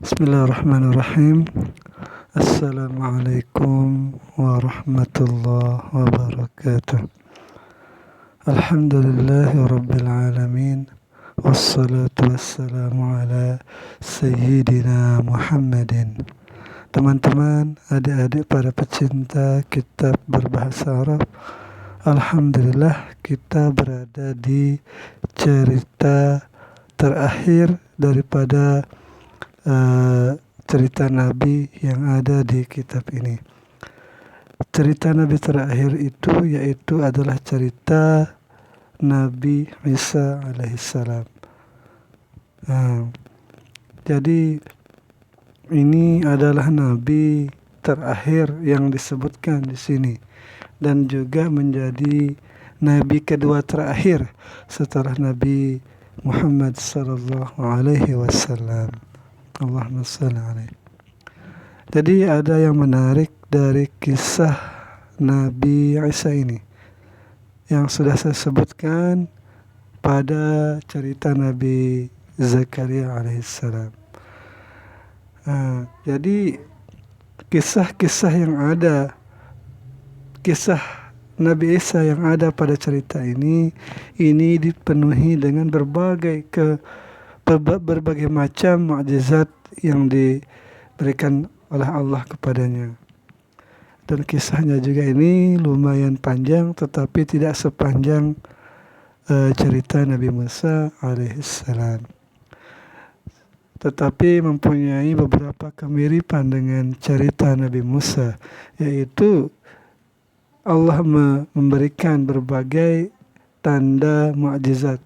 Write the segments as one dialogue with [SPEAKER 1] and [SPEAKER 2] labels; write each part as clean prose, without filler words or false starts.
[SPEAKER 1] Bismillahirrahmanirrahim. Assalamualaikum warahmatullahi wabarakatuh. Alhamdulillahi rabbil alamin. Wassalatu wassalamu ala sayyidina Muhammadin. Teman-teman, adik-adik para pecinta kitab berbahasa Arab, alhamdulillah kita berada di cerita terakhir daripada cerita Nabi yang ada di kitab ini. Cerita Nabi terakhir itu yaitu adalah cerita Nabi Isa alaihissalam. Jadi ini adalah Nabi terakhir yang disebutkan di sini dan juga menjadi Nabi kedua terakhir setelah Nabi Muhammad sallallahu alaihi wasallam. Allahumma shalli alaihi. Jadi ada yang menarik dari kisah Nabi Isa ini yang sudah saya sebutkan pada cerita Nabi Zakaria alaihissalam. Jadi kisah-kisah yang ada, kisah Nabi Isa yang ada pada cerita ini dipenuhi dengan berbagai macam mukjizat yang diberikan oleh Allah kepadanya. Dan kisahnya juga ini lumayan panjang, tetapi tidak sepanjang cerita Nabi Musa alaihissalam, tetapi mempunyai beberapa kemiripan dengan cerita Nabi Musa, yaitu Allah memberikan berbagai tanda mukjizat,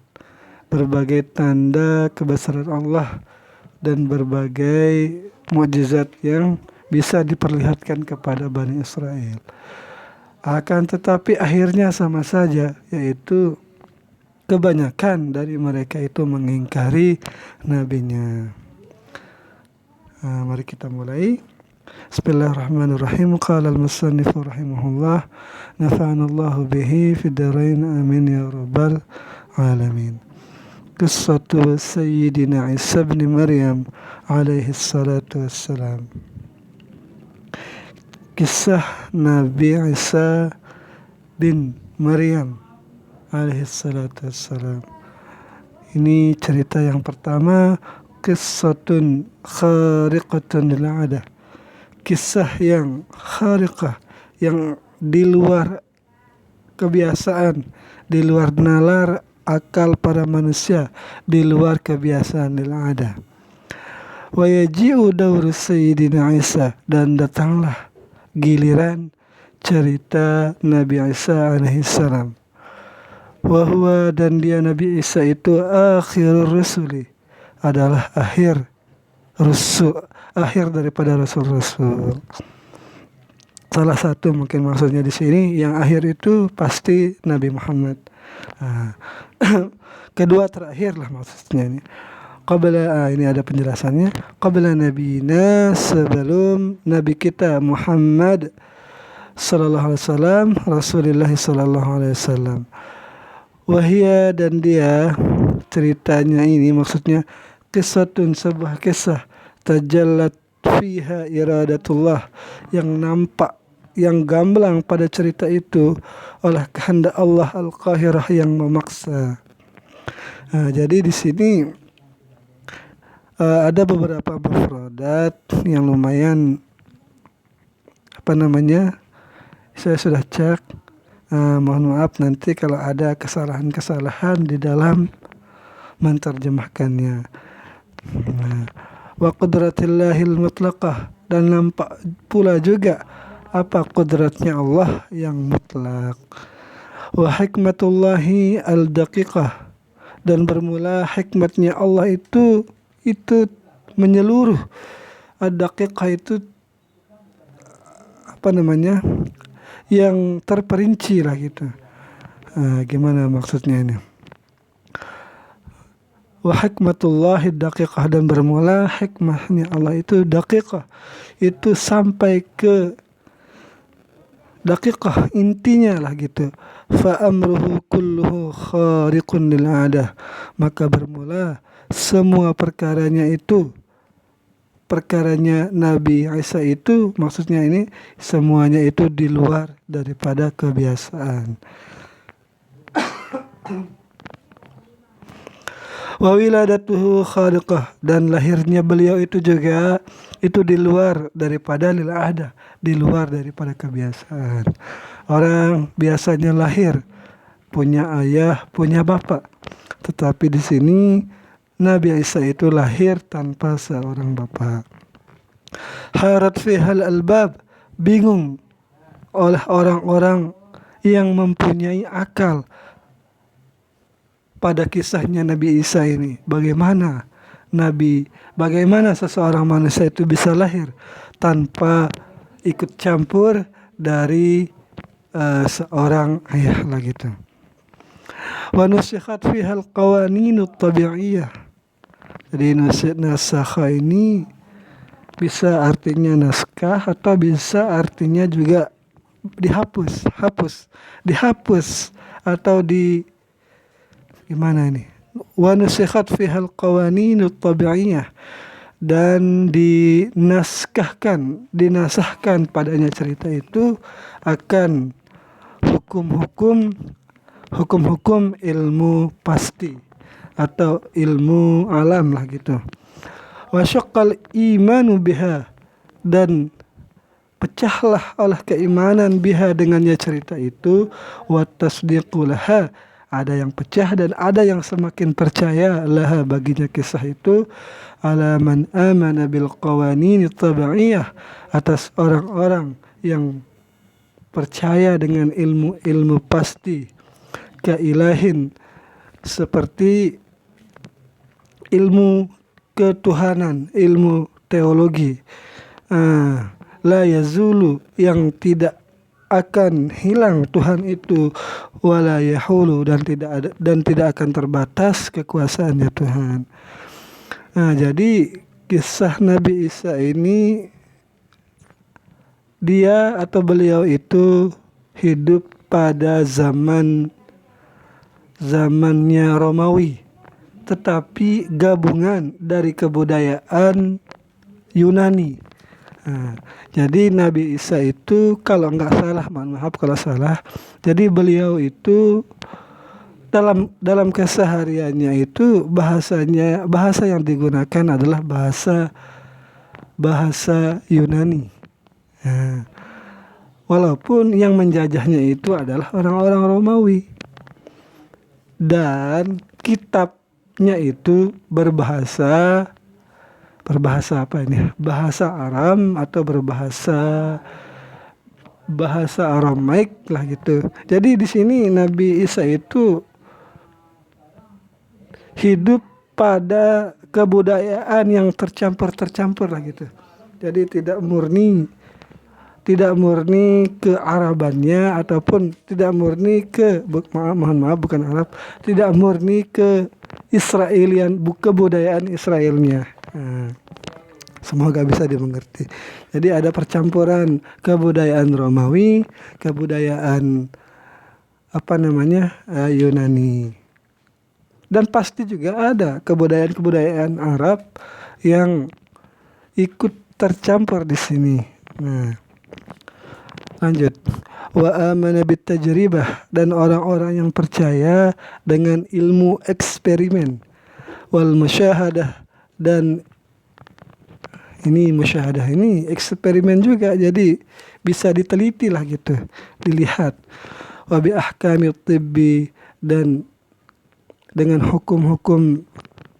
[SPEAKER 1] berbagai tanda kebesaran Allah dan berbagai mukjizat yang bisa diperlihatkan kepada Bani Israel. Akan tetapi akhirnya sama saja, yaitu kebanyakan dari mereka itu mengingkari nabinya. Mari kita mulai. Bismillahirrahmanirrahim. Qala al-musannifu rahimahullah, nafa'anallahu bihi fid dharain amin ya rabbal alamin. Qissatu Sayyidina Isa bin Maryam alaihi salatu wassalam. Kisah Nabi Isa bin Maryam alaihi salatu wassalam. Ini cerita yang pertama, qissatun khariqatun lil 'adah. Kisah yang khariqah, yang di luar kebiasaan, di luar nalar akal para manusia, di luar kebiasaan lil-'adah. Wa yaji'u dawru Sayyidina Isa, dan datanglah giliran cerita Nabi Isa alaihissalam. Wa huwa, dan dia Nabi Isa itu akhirur rusuli, adalah akhir daripada rasul-rasul. Salah satu mungkin maksudnya di sini yang akhir itu pasti Nabi Muhammad. Kedua terakhir lah maksudnya ini. Ini ada penjelasannya. Qabla nabiyina, sebelum nabi kita Muhammad sallallahu alaihi wasallam, Rasulullah sallallahu alaihi wasallam. Wahia, dan dia ceritanya ini maksudnya kisatun, sebuah kisah tajallat fiha iradatullah, yang nampak, yang gamblang pada cerita itu oleh kehendak Allah al-Qahirah yang memaksa. Jadi di sini ada beberapa mufradat yang lumayan saya sudah cek. Mohon maaf nanti kalau ada kesalahan-kesalahan di dalam menterjemahkannya. Wa qudratillahil mutlaqah, dan nampak pula juga apa kudratnya Allah yang mutlak. Wa hikmatullahi al-daqiqah, dan bermula hikmatnya Allah itu menyeluruh. Ad-daqiqah itu yang terperinci lah gitu. Gimana maksudnya ini? Wa hikmatullahi daqiqah, dan bermula hikmahnya Allah itu daqiqah, itu sampai ke daqiqah intinya lah gitu. Fa amruhu kulluhu khariqun lil 'adah, maka bermula semua perkaranya itu perkaranya Nabi Isa itu, maksudnya ini semuanya itu di luar daripada kebiasaan. Wa wiladatuhu khaliqah, dan lahirnya beliau itu juga itu di luar daripada lil ada, di luar daripada kebiasaan. Orang biasanya lahir punya ayah, punya bapak. Tetapi di sini Nabi Isa itu lahir tanpa seorang bapak. Harat fihal albab, bingung oleh orang-orang yang mempunyai akal pada kisahnya Nabi Isa ini. Bagaimana seseorang manusia itu bisa lahir tanpa ikut campur dari seorang ayah lah gitu. Wa nusikhat fihal qawaninut tabi'iyah. Jadi nasakha ini bisa artinya naskah atau bisa artinya juga dihapus atau gimana ini? Wa nusikhat fihal qawaninut tabi'iyah, dan dinasahkan padanya cerita itu akan hukum-hukum ilmu pasti atau ilmu alam lah gitu. Wa syaqqal imanu biha, dan pecahlah oleh keimanan biha dengannya cerita itu. Wa tasdiqu laha, ada yang pecah dan ada yang semakin percaya laha baginya kisah itu. Ala man amana bil qawanin tabi'iyah, atas orang-orang yang percaya dengan ilmu pasti keilahin, seperti ilmu ketuhanan, ilmu teologi, la yazulu, yang tidak akan hilang Tuhan itu, wala yahulu, dan tidak akan terbatas kekuasaannya Tuhan. Jadi kisah Nabi Isa ini, dia atau beliau itu hidup pada zamannya Romawi, tetapi gabungan dari kebudayaan Yunani. Jadi Nabi Isa itu, kalau nggak salah, mohon maaf kalau salah, jadi beliau itu dalam kesehariannya itu bahasa yang digunakan adalah bahasa Yunani. Walaupun yang menjajahnya itu adalah orang-orang Romawi, dan kitabnya itu berbahasa apa ini? Bahasa Aram atau bahasa Aramaik lah gitu. Jadi di sini Nabi Isa itu hidup pada kebudayaan yang tercampur lah gitu. Jadi tidak murni ke Arabannya, ataupun tidak murni ke bukan Arab, tidak murni ke Israelian, kebudayaan Israelnya. Semoga bisa dimengerti. Jadi ada percampuran kebudayaan Romawi, kebudayaan Yunani, dan pasti juga ada kebudayaan Arab yang ikut tercampur di sini. Lanjut. Wa amana bit tajribah, dan orang-orang yang percaya dengan ilmu eksperimen, wal musyahadah, dan ini musyahadah ini eksperimen juga, jadi bisa diteliti lah gitu, dilihat. Wa bi ahkamit tibbi, dan dengan hukum-hukum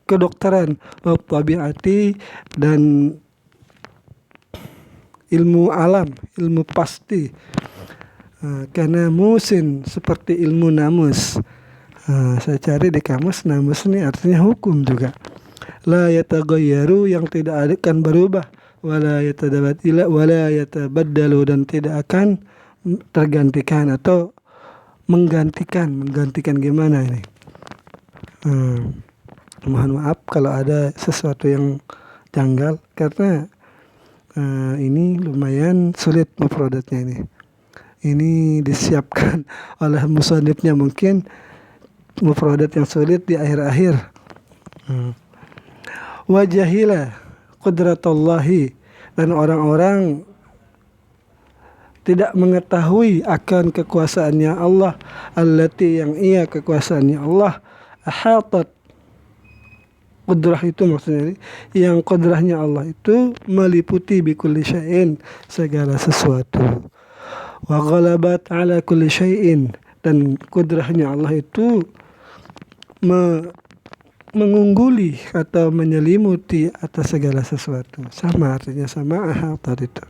[SPEAKER 1] kedokteran, wa tabiati, dan ilmu alam, ilmu pasti, karena musin, seperti ilmu namus. Saya cari di kamus, namus ini artinya hukum juga. La yataghayyaru, yang tidak akan berubah, wala yatabaddalu, dan tidak akan tergantikan atau menggantikan gimana ini? Mohon maaf kalau ada sesuatu yang janggal, karena ini lumayan sulit mufradatnya ini. Ini disiapkan oleh musannifnya, mungkin mufradat yang sulit di akhir-akhir. Wajahila qudratallahi, dan orang-orang tidak mengetahui akan kekuasaannya Allah, allati yang ia kekuasaannya Allah, ahatat, qudrah itu maksudnya yang qudrahnya Allah itu meliputi bikulli syai'in, segala sesuatu, wa ghalabat ala kulli syai'in, dan qudrahnya Allah itu mengungguli atau menyelimuti atas segala sesuatu. Sama artinya, sama ahatat itu.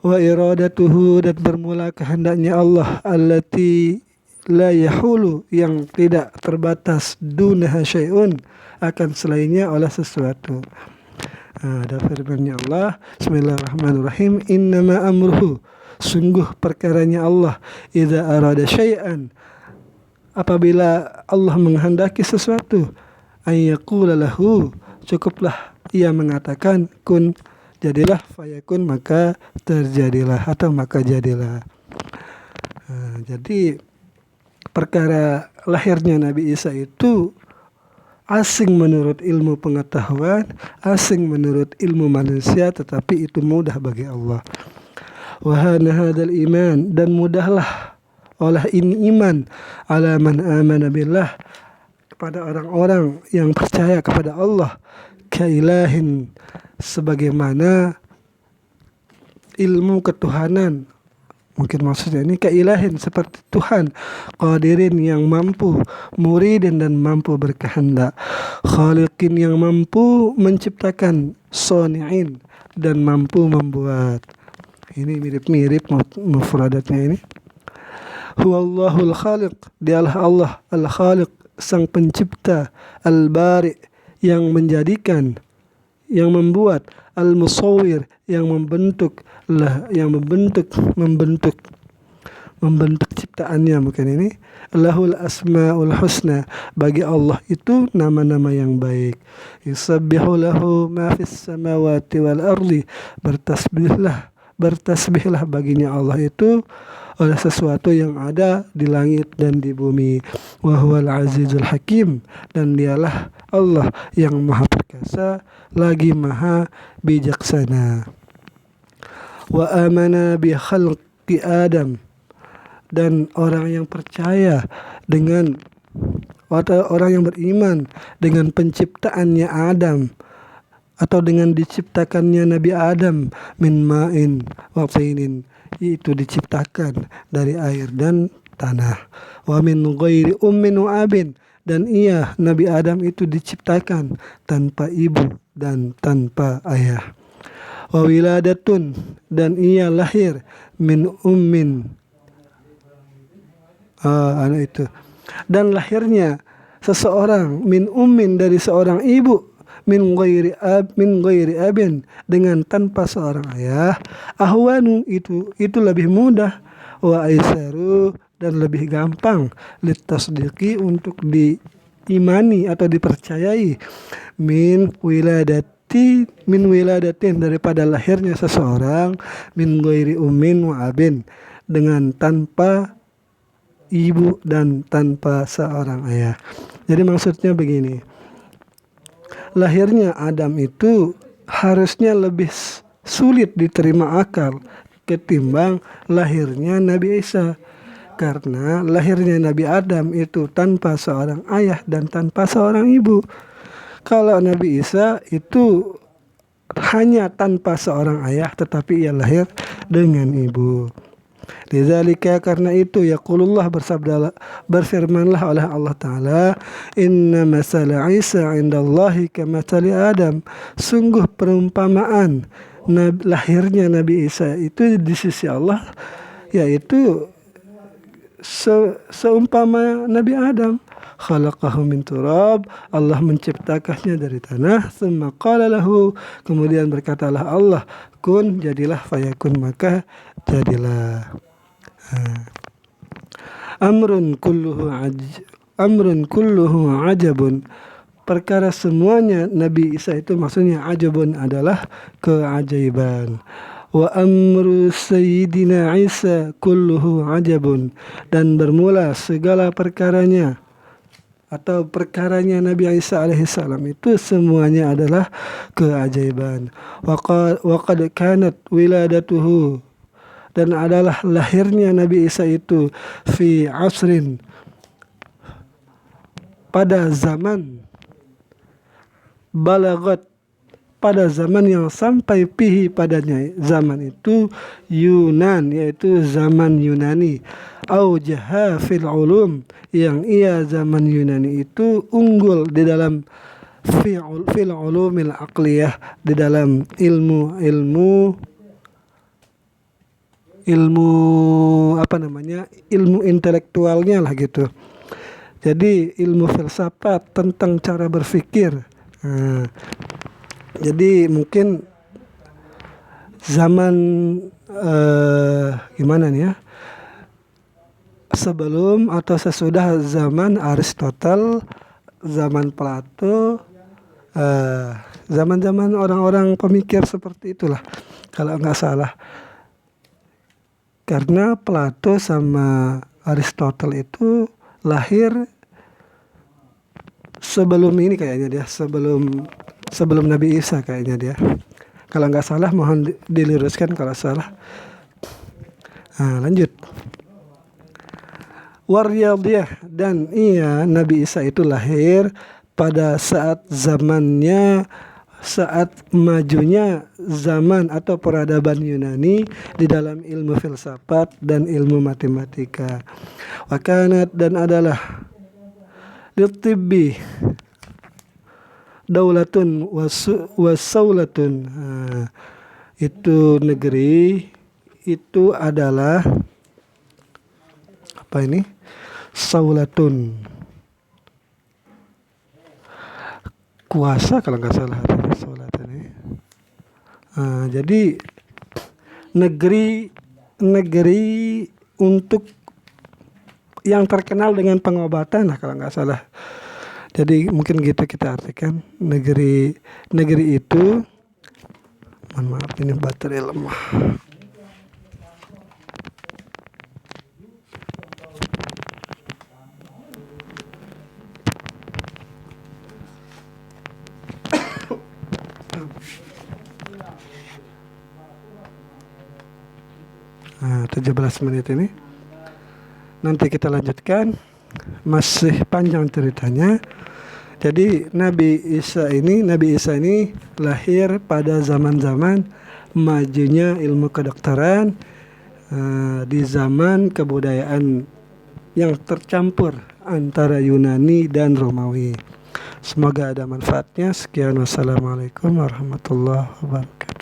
[SPEAKER 1] Wa iradatuhu, dan bermula kehendaknya Allah, allati la yahulu, yang tidak terbatas, dunaha syai'un, akan selainnya oleh sesuatu. Ada firman-Nya Allah, bismillahirrahmanirrahim, innama amruhu, sungguh perkaranya Allah, idza arada syai'an, apabila Allah menghendaki sesuatu, ayyaqula lahu, cukuplah ia mengatakan, kun, jadilah, fayakun, maka terjadilah atau maka jadilah. Jadi perkara lahirnya Nabi Isa itu asing menurut ilmu pengetahuan, asing menurut ilmu manusia, tetapi itu mudah bagi Allah. Wa hadzal iman, dan mudahlah oleh ini iman, ala man amana billah, kepada orang-orang yang percaya kepada Allah, kailahin, sebagaimana ilmu ketuhanan, mungkin maksudnya ini kailahin seperti Tuhan, qadirin yang mampu, muridin dan mampu berkehendak, khaliqin yang mampu menciptakan, soni'in dan mampu membuat. Ini mirip-mirip mufradatnya ini. Huwallahul khaliq, dialah Allah al-khaliq, sang pencipta, al-bari, yang menjadikan, yang membuat, al-musawwir, yang membentuk, membentuk ciptaannya, mungkin ini. Lahul asmaul husna, bagi Allah itu nama-nama yang baik. Yusabbihu lahu ma fis samawati wal ardi, bertasbihlah baginya Allah itu oleh sesuatu yang ada di langit dan di bumi. Wa huwal azizul hakim, dan dialah Allah yang maha perkasa lagi maha bijaksana. Wa amana bi khalqi Adam, dan orang yang percaya dengan, atau orang yang beriman dengan penciptaannya Adam, atau dengan diciptakannya Nabi Adam, min ma'in wa tinin, itu diciptakan dari air dan tanah. Wa min ghairi ummin wa abin, dan ia Nabi Adam itu diciptakan tanpa ibu dan tanpa ayah. Wa wiladatun, dan ia lahir min ummin, dan lahirnya seseorang, min ummin, dari seorang ibu, min ghairi abin, dengan tanpa seorang ayah, ahwanu, itu lebih mudah, wa aisaru, dan lebih gampang, litasdiqi, untuk diimani atau dipercayai, min wiladatin, daripada lahirnya seseorang, min ghairi ummin wa abin, dengan tanpa ibu dan tanpa seorang ayah. Jadi maksudnya begini, lahirnya Adam itu harusnya lebih sulit diterima akal ketimbang lahirnya Nabi Isa. Karena lahirnya Nabi Adam itu tanpa seorang ayah dan tanpa seorang ibu. Kalau Nabi Isa itu hanya tanpa seorang ayah, tetapi ia lahir dengan ibu. Lidzalika, karena itu, yaqulullah, berfirmanlah oleh Allah Ta'ala, inna masala Isa indallahi kamathali Adam, sungguh perumpamaan lahirnya Nabi Isa itu di sisi Allah, yaitu seumpama Nabi Adam. Khalaqahu min turab, Allah menciptakannya dari tanah. Tsumma qala lahu, kemudian berkatalah Allah, kun, jadilah, fayakun, maka jadilah. Amrun kulluhu ajabun, perkara semuanya Nabi Isa itu maksudnya ajabun, adalah keajaiban. Wa amru sayyidina Isa kulluhu ajabun, dan bermula segala perkaranya atau perkaranya Nabi Isa alaihissalam itu semuanya adalah keajaiban. Waqad kanat wiladatuhu, dan adalah lahirnya Nabi Isa itu fi asrin, pada zaman, balagat, pada zaman yang sampai pihi padanya zaman itu, Yunan, yaitu zaman Yunani, au jaha fil ulum, yang ia zaman Yunani itu unggul di dalam fil ulumil aqliyah, di dalam ilmu apa namanya, ilmu intelektualnya lah gitu. Jadi ilmu filsafat tentang cara berpikir. Nah, jadi mungkin zaman gimana nih ya, sebelum atau sesudah zaman Aristotle, zaman Plato, zaman-zaman orang-orang pemikir seperti itulah kalau nggak salah. Karena Plato sama Aristotle itu lahir sebelum ini kayaknya dia, sebelum Nabi Isa kayaknya dia. Kalau nggak salah, mohon diluruskan kalau salah. Nah, lanjut. Waryadiyah, dan iya Nabi Isa itu lahir pada saat zamannya, saat majunya zaman atau peradaban Yunani di dalam ilmu filsafat dan ilmu matematika. Wakanat, dan adalah litibbi daulatun wasaulatun. Nah, itu negeri, itu adalah apa ini? Saulatun, kuasa kalau nggak salah artinya saulatun ini. Jadi negeri untuk yang terkenal dengan pengobatan lah kalau nggak salah. Jadi mungkin gitu kita artikan negeri itu. Mohon maaf, ini baterai lemah. Nah, 17 menit ini. Nanti kita lanjutkan, masih panjang ceritanya. Jadi Nabi Isa ini lahir pada zaman-zaman majunya ilmu kedokteran, di zaman kebudayaan yang tercampur antara Yunani dan Romawi. Semoga ada manfaatnya. Sekian, wassalamualaikum warahmatullahi wabarakatuh.